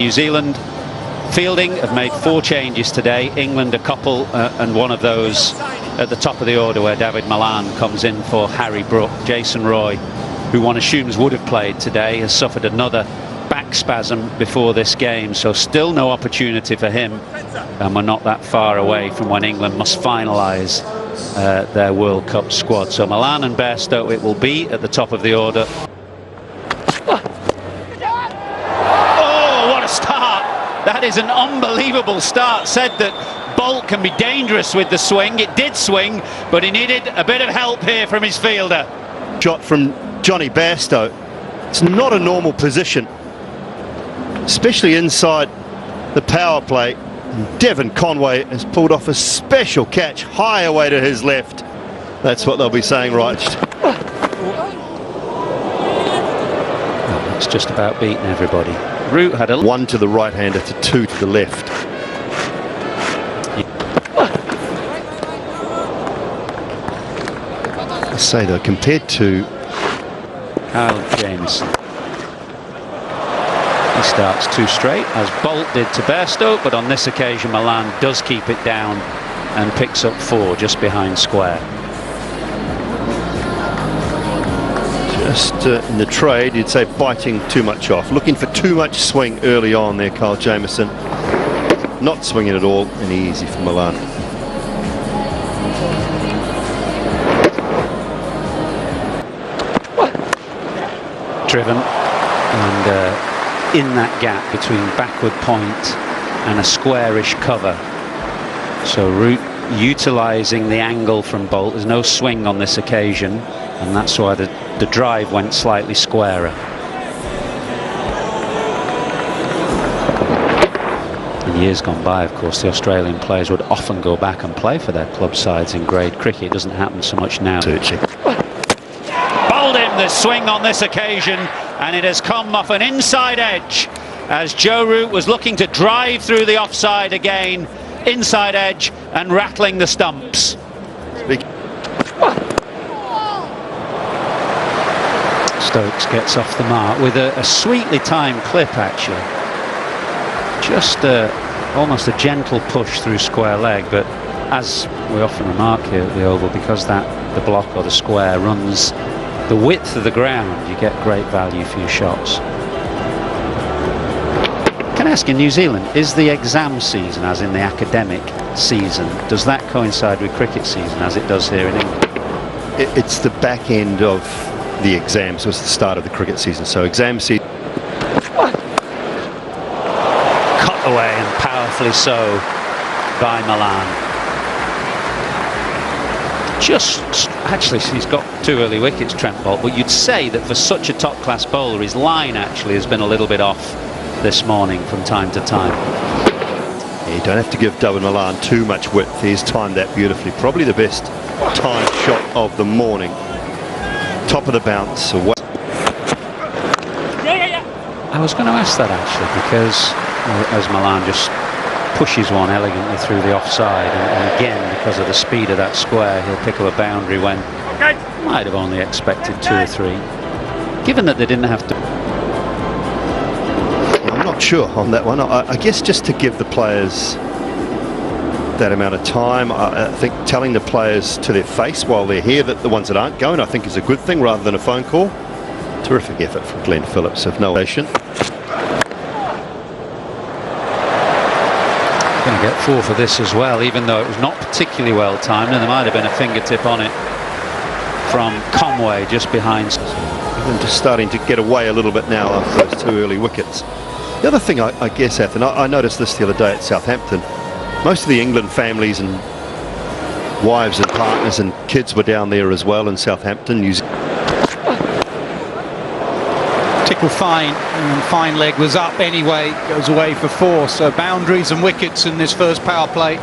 New Zealand fielding have made 4 changes today. England a couple, and one of those at the top of the order where David Malan comes in for Harry Brook. Jason Roy, who one assumes would have played today, has suffered another back spasm before this game, so still no opportunity for him, and we're not that far away from when England must finalise their World Cup squad. So Malan and Bairstow it will be at the top of the order. Oh, what a start! That is an unbelievable start. Said that Bolt can be dangerous with the swing. It did swing, but he needed a bit of help here from his fielder. Shot from Johnny Bairstow. It's not a normal position, especially inside the power play. Devon Conway has pulled off a special catch high away to his left. That's what they'll be saying, right? Well, it's just about beating everybody. Root had a 1 to the right-hander to 2 to the left. I say though, compared to Kyle Jamieson, he starts 2 straight, as Bolt did to Bairstow, but on this occasion Malan does keep it down and picks up 4 just behind square. just in the trade, you'd say biting too much off, looking for too much swing early on there. Kyle Jamieson not swinging at all, and easy for Malan. Driven, and in that gap between backward point and a squarish cover. So Root utilising the angle from Bolt. There's no swing on this occasion, and that's why the drive went slightly squarer. In years gone by, of course, the Australian players would often go back and play for their club sides in grade cricket. It doesn't happen so much now. Bowled him the swing on this occasion, and it has come off an inside edge as Joe Root was looking to drive through the offside again. Inside edge and rattling the stumps. Stokes gets off the mark with a sweetly timed clip, actually. Just almost a gentle push through square leg, but as we often remark here at the Oval, because the block or the square runs the width of the ground, you get great value for your shots. Can I ask, in New Zealand, is the exam season, as in the academic season, does that coincide with cricket season as it does here in England? It's the back end of the exam, so it's the start of the cricket season. So exam season. Cut away, and powerfully so by Malan. Actually, he's got 2 early wickets, Trent Bolt, but you'd say that for such a top-class bowler, his line actually has been a little bit off this morning from time to time. You don't have to give David Malan too much width. He's timed that beautifully. Probably the best timed shot of the morning. Top of the bounce. Away. I was going to ask that actually, because as Malan just pushes one elegantly through the offside, and again, because of the speed of that square, he'll pick up a boundary when might have only expected 2 or 3. Given that they didn't have to. Not sure on that one. I guess just to give the players that amount of time. I think telling the players to their face while they're here that the ones that aren't going, I think, is a good thing rather than a phone call. Terrific effort from Glenn Phillips of no nation. Going to get 4 for this as well, even though it was not particularly well timed, and there might have been a fingertip on it from Conway just behind. Even just starting to get away a little bit now after those 2 early wickets. The other thing, I guess, Athan, I noticed this the other day at Southampton. Most of the England families and wives and partners and kids were down there as well in Southampton. Tickle fine, and fine leg was up anyway, goes away for 4. So boundaries and wickets in this first power play.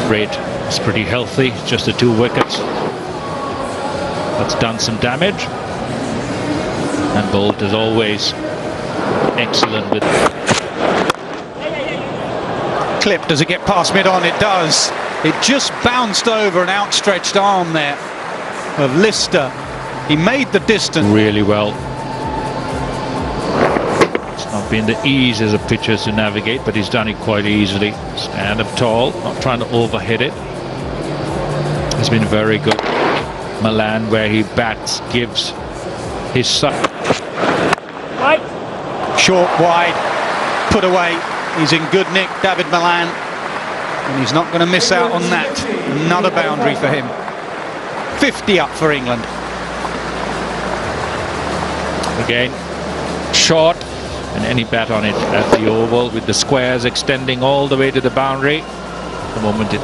Red is pretty healthy, just the 2 wickets. That's done some damage. And Bolt is always excellent with. Clip, does it get past mid-on? It does. It just bounced over an outstretched arm there of Lister. He made the distance Really well. Not been the easiest of pitches to navigate, but he's done it quite easily. Stand up tall, not trying to overhit it. He's been very good. Malan, where he bats, gives his side. Short, wide, put away. He's in good nick, David Malan, and he's not going to miss out on that. Another boundary for him. 50 up for England. Again, short, and any bat on it at the oval with the squares extending all the way to the boundary. The moment it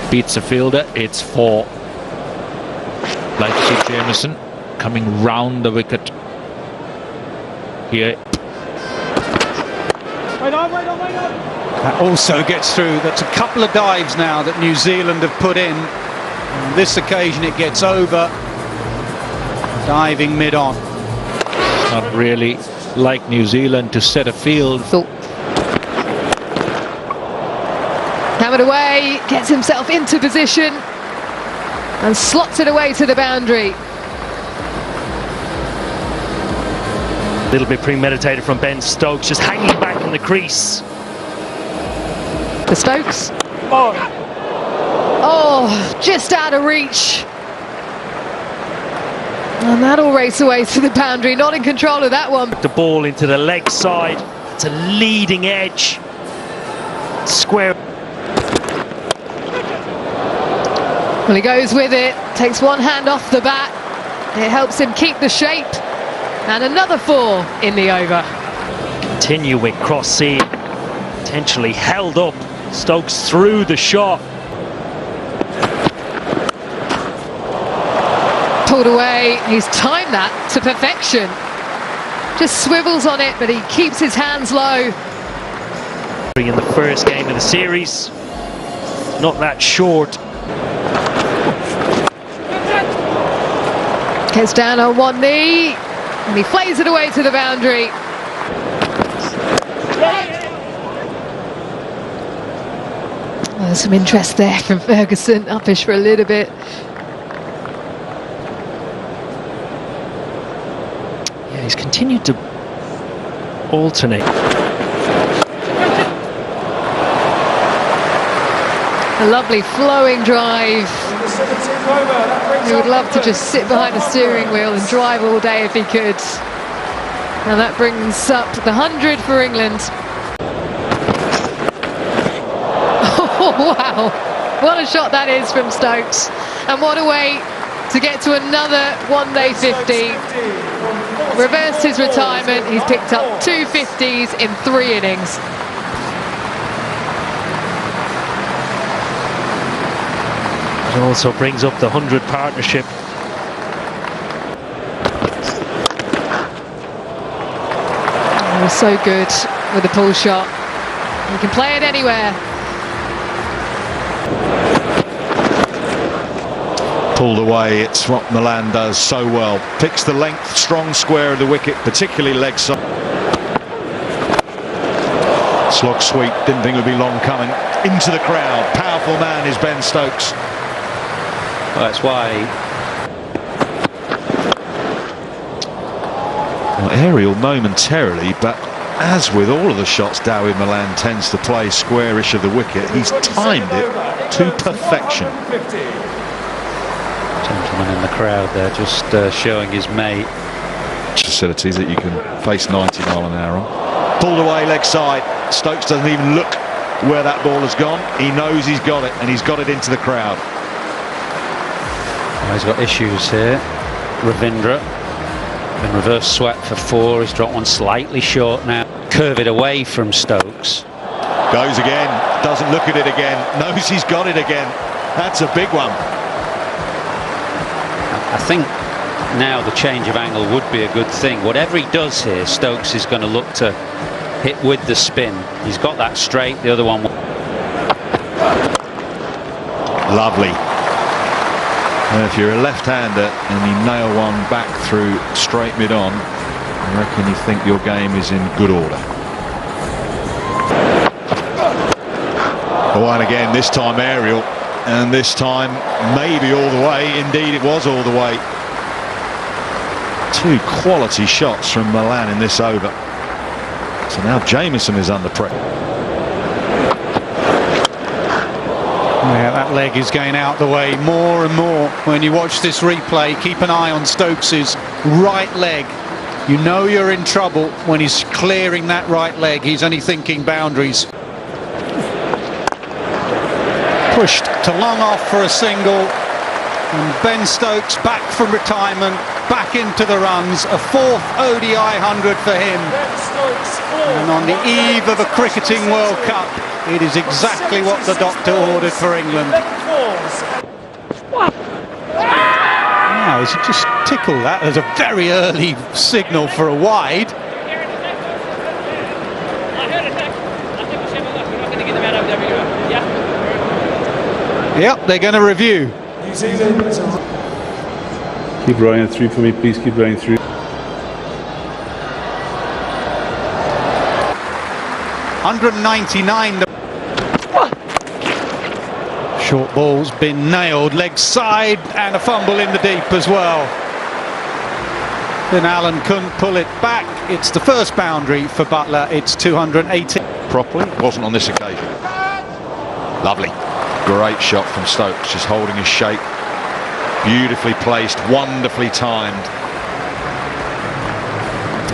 beats a fielder, it's 4. Like to see Jameson coming round the wicket here. That also gets through. That's a couple of dives now that New Zealand have put in. On this occasion it gets over. Diving mid-on. Not really like New Zealand to set a field. Hammered away, gets himself into position and slots it away to the boundary. A little bit premeditated from Ben Stokes, just hanging back in the crease. For Stokes. Oh, just out of reach. And that'll race away to the boundary, not in control of that one. The ball into the leg side. It's a leading edge. Square. Well, he goes with it, takes one hand off the bat. It helps him keep the shape. And another 4 in the over. Continue with cross seam. Potentially held up. Stokes through the shot. Pulled away, he's timed that to perfection. Just swivels on it, but he keeps his hands low. In the first game of the series. Not that short. Gets down on one knee, and he flays it away to the boundary. There's some interest there from Ferguson, uppish for a little bit. Yeah, he's continued to alternate. A lovely flowing drive. He would love to just sit behind the steering wheel and drive all day if he could. And that brings up the 100 for England. Oh, wow. What a shot that is from Stokes. And what a way to get to another one-day 50. Reversed his retirement. He's picked up 2 50s in 3 innings. It also brings up the 100 partnership. He was so good with the pull shot. He can play it anywhere. Pulled away, it's what Malan does so well. Picks the length, strong square of the wicket, particularly leg side. Slog sweep, didn't think it would be long coming. Into the crowd, powerful man is Ben Stokes. Well, that's why. Well, aerial momentarily, but as with all of the shots Dawid Malan tends to play squarish of the wicket, he's timed it to perfection. Gentleman in the crowd there just showing his mate. Facilities that you can face 90 mile an hour on. Pulled away leg side. Stokes doesn't even look where that ball has gone. He knows he's got it, and he's got it into the crowd. Oh, he's got issues here. Ravindra in reverse swept for 4. He's dropped one slightly short now. Curve it away from Stokes. Goes again, doesn't look at it again, knows he's got it again. That's a big one. I think now the change of angle would be a good thing. Whatever he does here, Stokes is going to look to hit with the spin. He's got that straight, the other one. Lovely. And if you're a left-hander and you nail one back through straight mid-on, I reckon you think your game is in good order. Oh, and again, this time aerial, and this time maybe all the way. Indeed, it was all the way. 2 quality shots from Malan in this over. So now Jamieson is under pressure. Yeah, that leg is going out the way more and more. When you watch this replay, keep an eye on Stokes's right leg. You know you're in trouble when he's clearing that right leg. He's only thinking boundaries. Pushed to long off for a single. And Ben Stokes back from retirement, back into the runs. A fourth ODI 100 for him. And on the eve of a cricketing World Cup, it is exactly what the doctor ordered for England. Now, as he just tickled that as a very early signal for a wide. Yep, they're going to review. Keep running through for me, please. Keep running through. $199. Short ball's been nailed, leg side, and a fumble in the deep as well. Then Allen couldn't pull it back. It's the first boundary for Buttler. It's 280. Properly, wasn't on this occasion. Lovely. Great shot from Stokes, just holding his shape. Beautifully placed, wonderfully timed.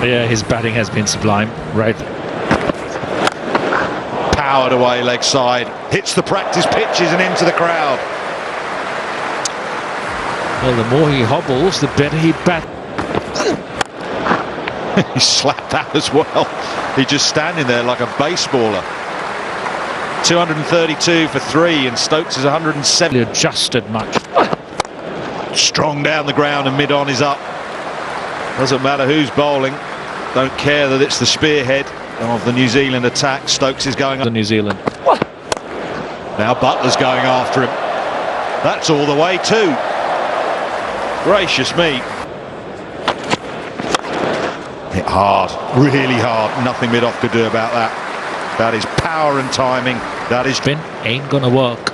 Yeah, his batting has been sublime. Right. Powered away leg side, hits the practice pitches and into the crowd. Well, the more he hobbles, the better he bats. He slapped that as well. He's just standing there like a baseballer. 232 for 3 and Stokes is 170. Adjusted much. Strong down the ground and mid-on is up. Doesn't matter who's bowling. Don't care that it's the spearhead of the New Zealand attack. Stokes is going up. The New Zealand. Now Buttler's going after him. That's all the way too. Gracious me. Hit hard, really hard. Nothing mid-off could do about that. That is power and timing. That is Spin ain't gonna work.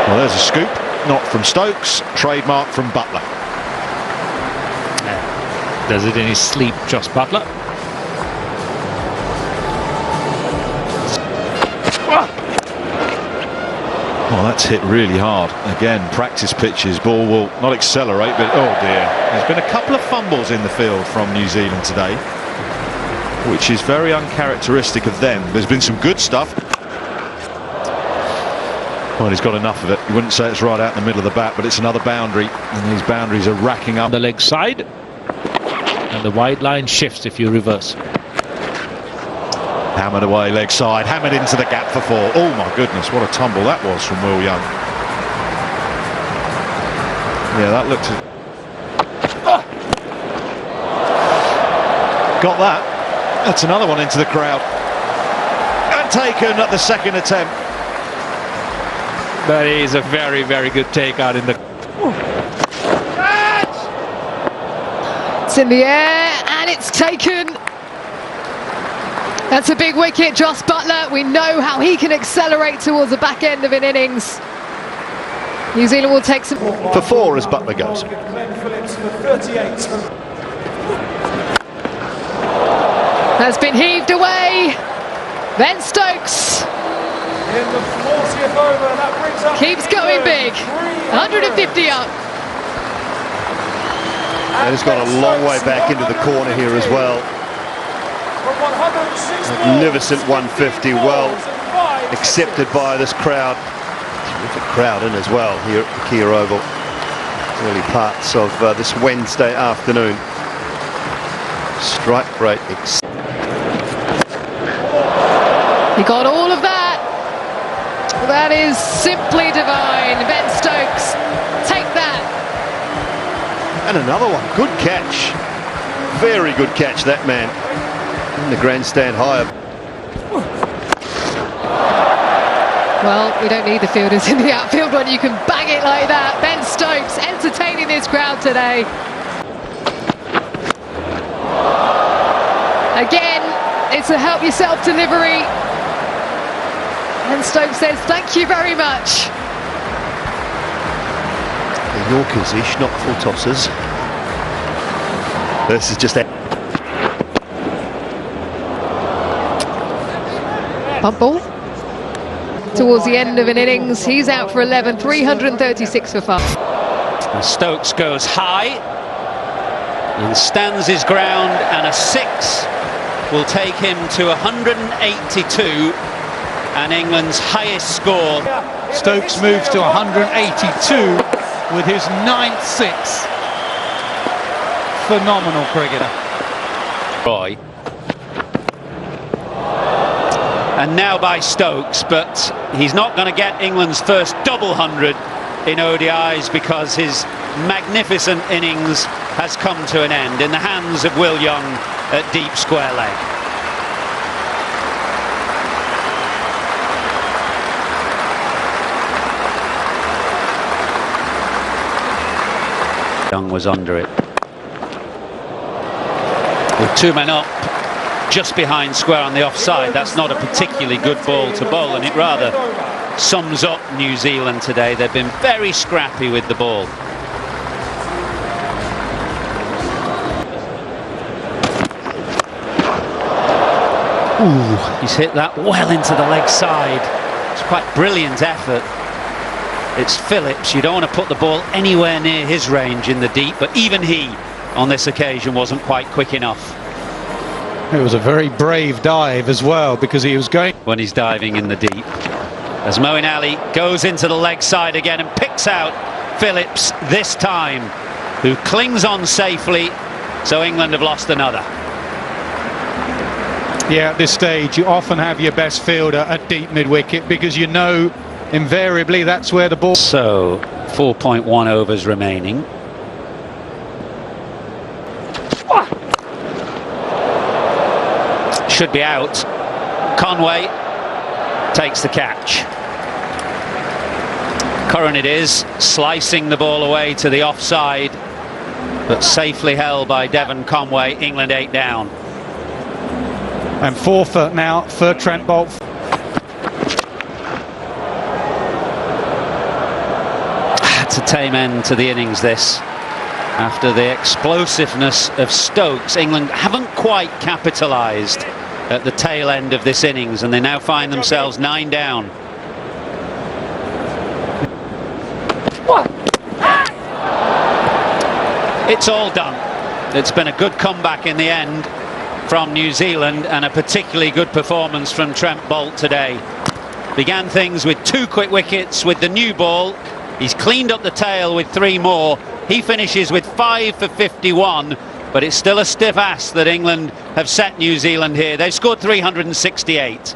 Well, there's a scoop, not from Stokes, trademark from Buttler. Does it in his sleep, Jos Buttler? Well, that's hit really hard. Again, practice pitches, ball will not accelerate, but oh dear. There's been a couple of fumbles in the field from New Zealand today, which is very uncharacteristic of them. There's been some good stuff. Well, he's got enough of it. You wouldn't say it's right out in the middle of the bat, but it's another boundary, and these boundaries are racking up. The leg side, and the wide line shifts if you reverse. Hammered away leg side, hammered into the gap for 4. Oh my goodness, what a tumble that was from Will Young. Yeah, that looked... Got that. That's another one into the crowd. And taken at the second attempt. That is a very, very good take out in the... It's in the air and it's taken. That's a big wicket, Jos Buttler. We know how he can accelerate towards the back end of an innings. New Zealand will take some... For 4 as Buttler goes. Has been heaved away. Ben Stokes keeps going big. 150 up. And he's got a long way back into the corner here as well. Magnificent 150, well accepted by this crowd. Terrific crowd in as well here at the Kia Oval. Early parts of this Wednesday afternoon. Strike rate. He got all of that. That is simply divine. Ben Stokes, take that. And another one. Good catch. Very good catch, that man. In the grandstand higher. Well, we don't need the fielders in the outfield when you can bang it like that. Ben Stokes entertaining this crowd today. Again, it's a help yourself delivery. And Stokes says, thank you very much. The Yorkers-ish, not full tossers. This is just a Bump ball. Towards the end of an innings, he's out for 11, 336 for 5. And Stokes goes high and stands his ground, and a 6 will take him to 182 and England's highest score. Stokes moves to 182 with his 9th 6. Phenomenal cricketer. Roy. And now by Stokes, but he's not going to get England's first double 100 in ODIs because his magnificent innings has come to an end in the hands of Will Young at deep square leg. Young was under it. With 2 men up, just behind square on the offside, that's not a particularly good ball to bowl, and it rather sums up New Zealand today. They've been very scrappy with the ball. Ooh, he's hit that well into the leg side. It's quite brilliant effort. It's Phillips. You don't want to put the ball anywhere near his range in the deep, but even he on this occasion wasn't quite quick enough. It was a very brave dive as well, because he was going when he's diving in the deep. As Moeen Ali goes into the leg side again and picks out Phillips this time, who clings on safely, so England have lost another. Yeah, at this stage you often have your best fielder at deep mid-wicket, because you know invariably that's where the ball... So 4.1 overs remaining. Should be out. Conway takes the catch. Curran it is, slicing the ball away to the offside, but safely held by Devon Conway. England 8 down. And forfeit now for Trent Boult. It's a tame end to the innings, this. After the explosiveness of Stokes, England haven't quite capitalised at the tail end of this innings, and they now find themselves 9 down. It's all done. It's been a good comeback in the end from New Zealand, and a particularly good performance from Trent Boult today. Began things with 2 quick wickets with the new ball. He's cleaned up the tail with 3 more. He finishes with 5 for 51, but it's still a stiff ass that England have set New Zealand here. They've scored 368.